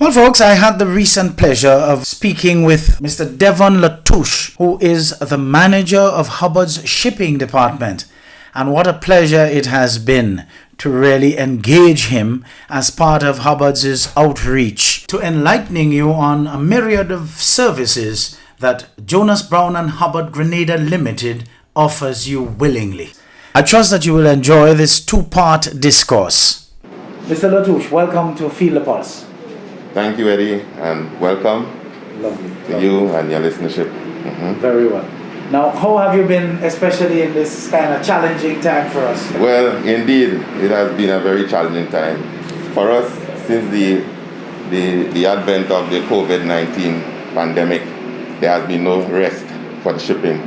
Well, folks, I had the recent pleasure of speaking with Mr. Devon LaTouche, who is the manager of Hubbards Shipping Department. And what a pleasure it has been to really engage him as part of Hubbards' outreach to enlightening you on a myriad of services that Jonas Brown and Hubbard Grenada Limited offers you willingly. I trust that you will enjoy this two-part discourse. Mr. LaTouche, welcome to Feel the Pulse. Thank you, Eddie, and welcome to you and your listenership. Very well. Now, how have you been, especially in this kind of challenging time for us? Well, indeed, it has been a very challenging time for us since the advent of the COVID-19 pandemic. There has been no rest for the shipping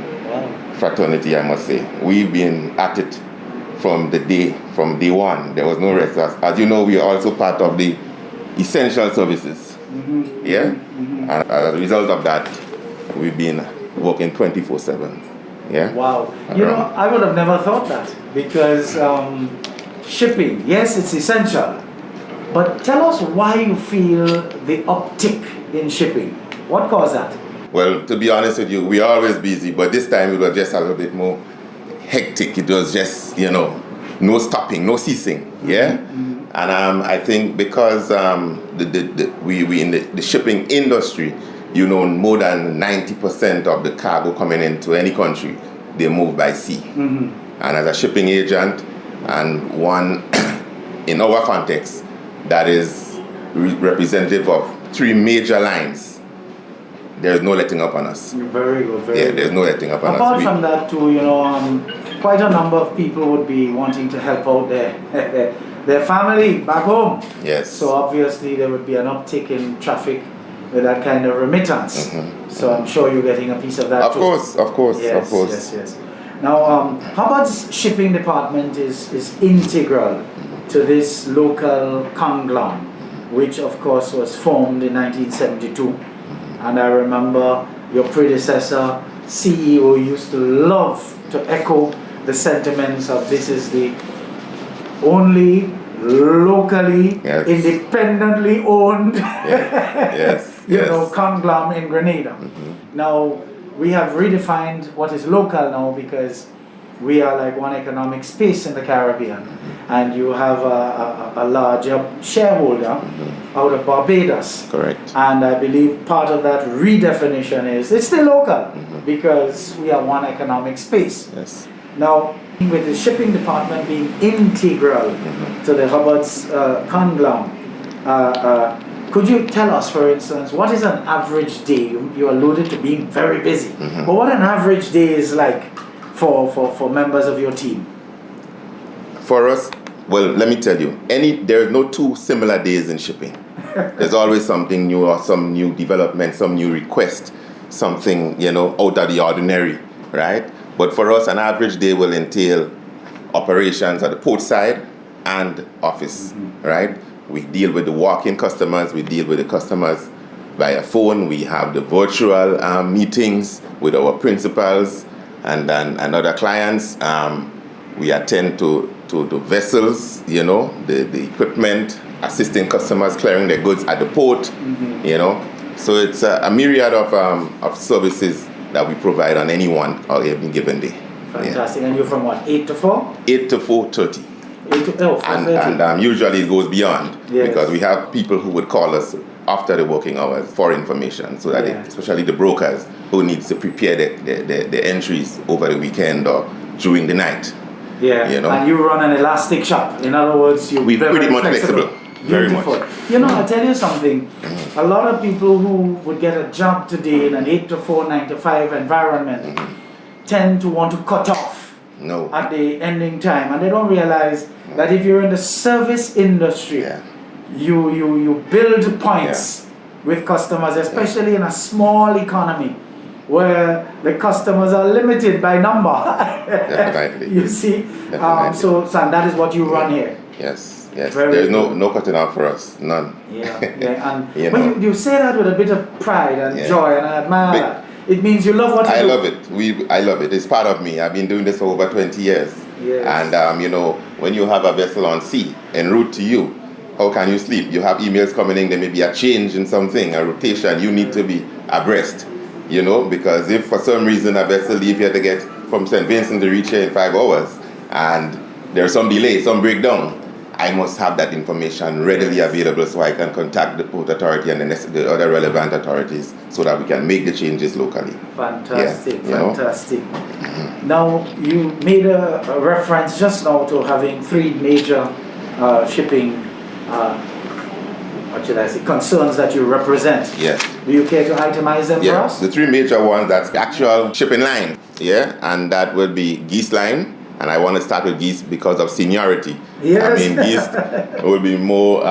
fraternity, I must say. We've been at it from day one. There was no rest. As you know, we are also part of the essential services. And as a result of that, we've been working 24/7. Wow. You know, I would have never thought that, because shipping, yes, it's essential, but tell us why you feel the uptick in shipping. What caused that? Well, to be honest with you, we are always busy, but this time it was just a little bit more hectic. It was just, no stopping, no ceasing. And I think because we in the shipping industry, more than 90% of the cargo coming into any country, they move by sea. And as a shipping agent, and one in our context, that is representative of three major lines, there's no letting up on us. Very good. There's no letting up on us. Apart from that too, quite a number of people would be wanting to help out their family back home. Yes. So obviously there would be an uptick in traffic with that kind of remittance. So I'm sure you're getting a piece of that too. Of course. Yes. Now, Hubbards Shipping Department is integral to this local conglomerate, which of course was formed in 1972. And I remember your predecessor, CEO, used to love to echo the sentiments of this is the only locally, independently owned conglomerate in Grenada. Now, we have redefined what is local now, because we are like one economic space in the Caribbean, and you have a larger shareholder out of Barbados. Correct. And I believe part of that redefinition is it's still local, because we are one economic space. Yes. Now, with the shipping department being integral to the Hubbards conglomerate, could you tell us, for instance, what is an average day? You alluded to being very busy, but what an average day is like for members of your team? For us, well, let me tell you, there are no two similar days in shipping. There's always something new, or some new development, some new request, something, out of the ordinary, right? But for us, an average day will entail operations at the port side and office, right? We deal with the walk-in customers, we deal with the customers via phone, we have the virtual meetings with our principals and other clients. We attend to the vessels, the equipment, assisting customers clearing their goods at the port, So it's a myriad of services that we provide on any one or any given day. Fantastic. And you're from what, 8 to 4? 8 to 4:30. 8 to 4:30. And usually it goes beyond, because we have people who would call us after the working hours for information, so that especially the brokers who needs to prepare the entries over the weekend or during the night. And you run an elastic shop. In other words, we're pretty much flexible. Very much. I'll tell you something. A lot of people who would get a job today in an 8 to 4, 9 to 5 environment tend to want to cut off at the ending time, and they don't realize that if you're in the service industry, you build points with customers, especially in a small economy where the customers are limited by number. Definitely. You see, so that is what you run here. Yes. There's no cutting out for us, none. And you say that with a bit of pride and joy, and I admire that. It means you love what you do. I love it. It's part of me. I've been doing this for over 20 years. Yes. And when you have a vessel on sea en route to you, how can you sleep? You have emails coming in, there may be a change in something, a rotation, you need to be abreast, you know, because if for some reason a vessel leave here to get from St. Vincent to reach here in 5 hours, and there's some delay, some breakdown, I must have that information readily available so I can contact the port authority and the other relevant authorities so that we can make the changes locally. Fantastic, Yeah, fantastic. Now, you made a reference just now to having 3 major shipping, what should I say, concerns that you represent. Yes. Do you care to itemize them for us? The 3 major ones, that's the actual shipping line, and that would be geese line. And I want to start with geese because of seniority. Yes. I mean, geese would be more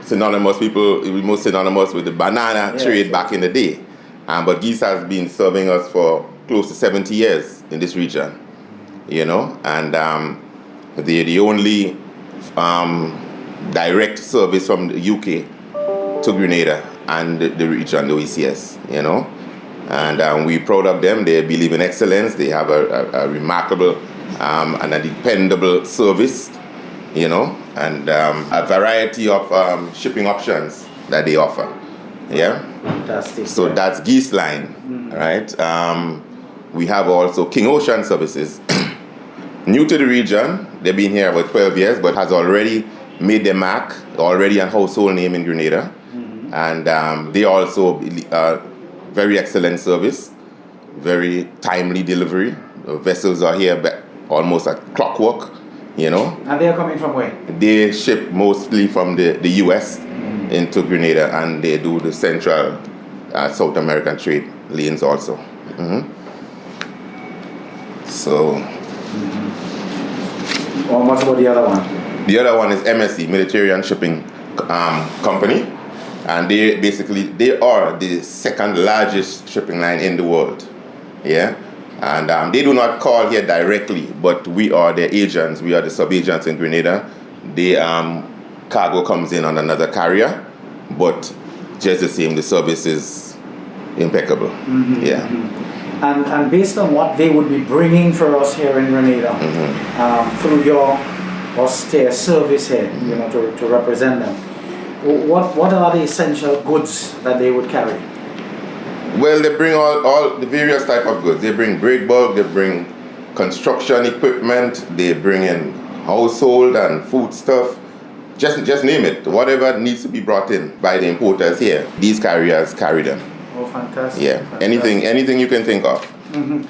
synonymous. People it would be more synonymous with the banana trade back in the day. But geese has been serving us for close to 70 years in this region, you know. And they're the only direct service from the UK to Grenada and the region, the OECS, you know. And we're proud of them. They believe in excellence. They have a remarkable and a dependable service, you know, and a variety of shipping options that they offer. Yeah. Fantastic. So that's Geese Line, right? We have also King Ocean Services. New to the region, they've been here about 12 years, but has already made their mark, already a household name in Grenada. And they also very excellent service, very timely delivery. The vessels are here almost at clockwork, you know. And they are coming from where? They ship mostly from the US into Grenada, and they do the Central South American trade lanes also. So. Or what about the other one? The other one is MSC, Mediterranean Shipping Company, and they are the second largest shipping line in the world. Yeah. And they do not call here directly, but we are their agents. We are the sub-agents in Grenada. The cargo comes in on another carrier, but just the same, the service is impeccable. Yeah. And based on what they would be bringing for us here in Grenada, through your austere service here, you know, to represent them, what are the essential goods that they would carry? Well, they bring all the various type of goods. They bring break bulk, they bring construction equipment, they bring in household and food stuff. Just name it. Whatever needs to be brought in by the importers here, these carriers carry them. Oh, fantastic. Yeah, fantastic. Anything you can think of.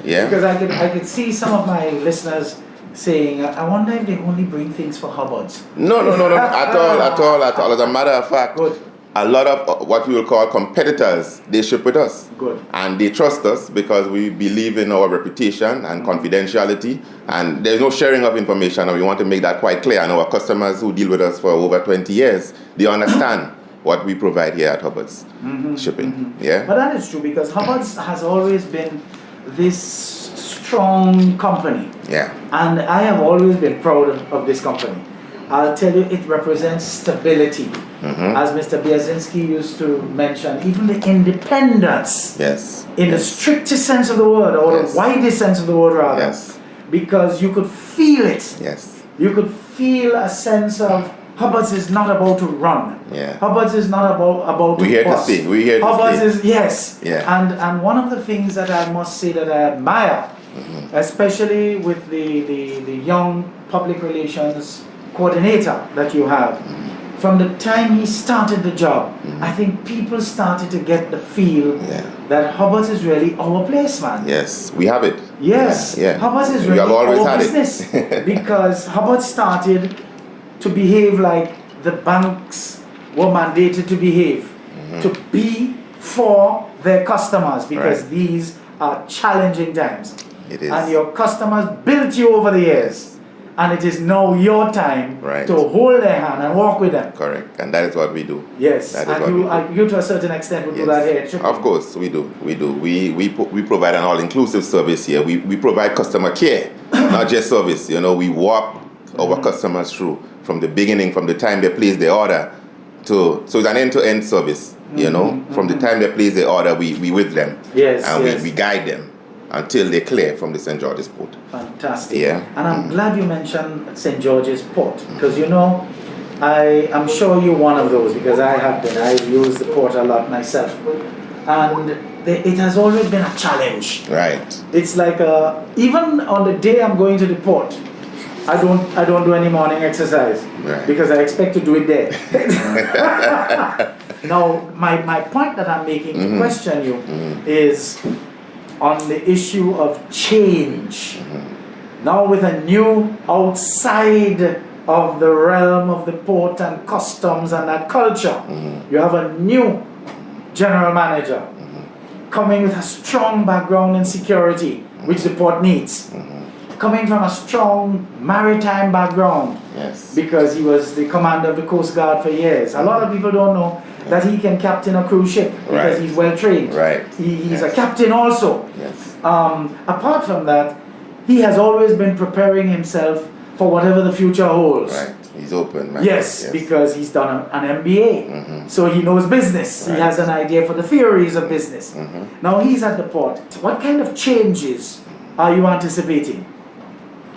Yeah. Because I could see some of my listeners saying, I wonder if they only bring things for Hubbards. No, at all. As a matter of fact, good. A lot of what we will call competitors, they ship with us. Good. And they trust us because we believe in our reputation and confidentiality. And there's no sharing of information, and we want to make that quite clear. And our customers who deal with us for over 20 years, they understand what we provide here at Hubbards Shipping. Yeah. But that is true, because Hubbards has always been this strong company. Yeah. And I have always been proud of this company. I'll tell you, it represents stability. As Mr. Biazinski used to mention, even the independence. Yes. In the strictest sense of the word, or the widest sense of the word, rather. Yes. Because you could feel it. Yes. You could feel a sense of Hubbards is not about to run. Yeah. Hubbards is not about to We're here bust. to stay. We're here to Hubbards stay. is, yes. Yeah. And one of the things that I must say that I admire, especially with the young public relations coordinator that you have, from the time he started the job, I think people started to get the feel that Hubbards is really our place, man. Yes, we have it. Yes, yeah. Hubbards is We really have always our had business. it. Because Hubbards started to behave like the banks were mandated to behave, to be for their customers, because these are challenging times. It is. And your customers built you over the years. And it is now your time to hold their hand and walk with them. Correct, and that is what we do. Yes, and you to a certain extent will do that here at Shipping. Of course, we do. We provide an all-inclusive service here. We provide customer care, not just service. You know, we walk our customers through from the beginning, from the time they place their order so it's an end-to-end service. You know, from the time they place their order, we with them. Yes, and we guide them until they clear from the St. George's Port. Fantastic. Yeah. And I'm glad you mentioned St. George's Port, because you know, I am sure you're one of those because I have been. I've used the port a lot myself. And it has always been a challenge. Right. It's like even on the day I'm going to the port, I don't do any morning exercise because I expect to do it there. Now, my point that I'm making to question you is on the issue of change. Now with a new outside of the realm of the port and customs and that culture, you have a new general manager coming with a strong background in security, which the port needs. Coming from a strong maritime background, because he was the commander of the Coast Guard for years. A lot of people don't know that he can captain a cruise ship because he's well trained. He's a captain also. Apart from that, he has always been preparing himself for whatever the future holds. He's open, man. Yes, because he's done an MBA. So he knows business. He has an idea for the theories of business. Now he's at the port. What kind of changes are you anticipating?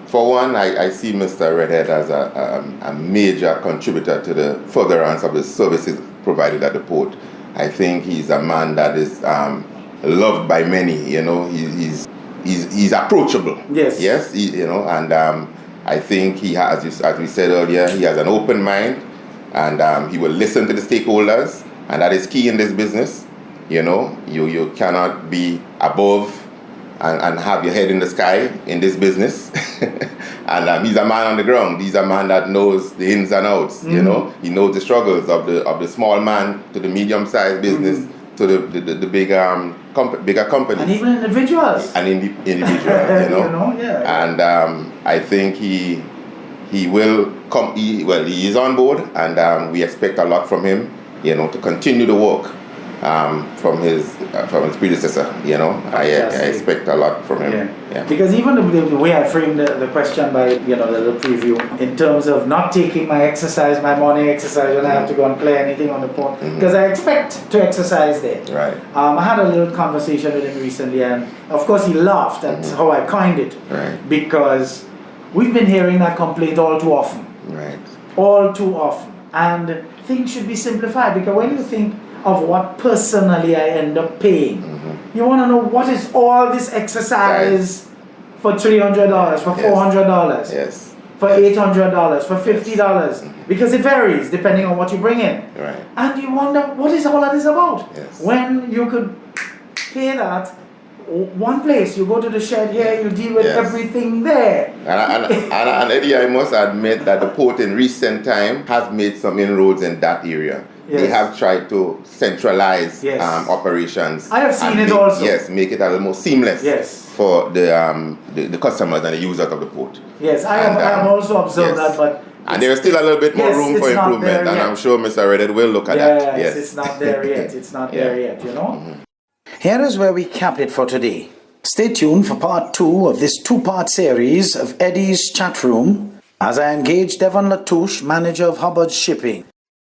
For one, I see Mr. Redhead as a major contributor to the furtherance of the services provided at the port. I think he's a man that is loved by many. He's approachable. Yes. And I think he has, as we said earlier, he has an open mind, and he will listen to the stakeholders, and that is key in this business. You cannot be above and have your head in the sky in this business. And he's a man on the ground. He's a man that knows the ins and outs. He knows the struggles of the small man to the medium-sized business to the bigger companies. And even individuals. And individuals, And I think he will come. He is on board, and we expect a lot from him. To continue the work from his predecessor. I expect a lot from him. Because even the way I framed the question by the little preview in terms of not taking my morning exercise when I have to go and play anything on the port, because I expect to exercise there. I had a little conversation with him recently, and of course he laughed at how I coined it, because we've been hearing that complaint all too often. All too often, and things should be simplified, because when you think of what personally I end up paying, you want to know what is all this exercise for $300, for $400, for $800, for $50, because it varies depending on what you bring in. And you wonder, what is all that is about? When you could pay that one place, you go to the shed here, you deal with everything there. And Eddie, I must admit that the port in recent time has made some inroads in that area. They have tried to centralize operations. I have seen it also. Make it a little more seamless for the customers and the users of the port. I have also observed that, but and there's still a little bit more room for improvement, and I'm sure Mr. Redhead will look at that. It's not there yet. It's not there yet, Here is where we cap it for today. Stay tuned for part 2 of this 2-part series of Eddie's Chat Room as I engage Devon LaTouche, manager of Hubbards Shipping.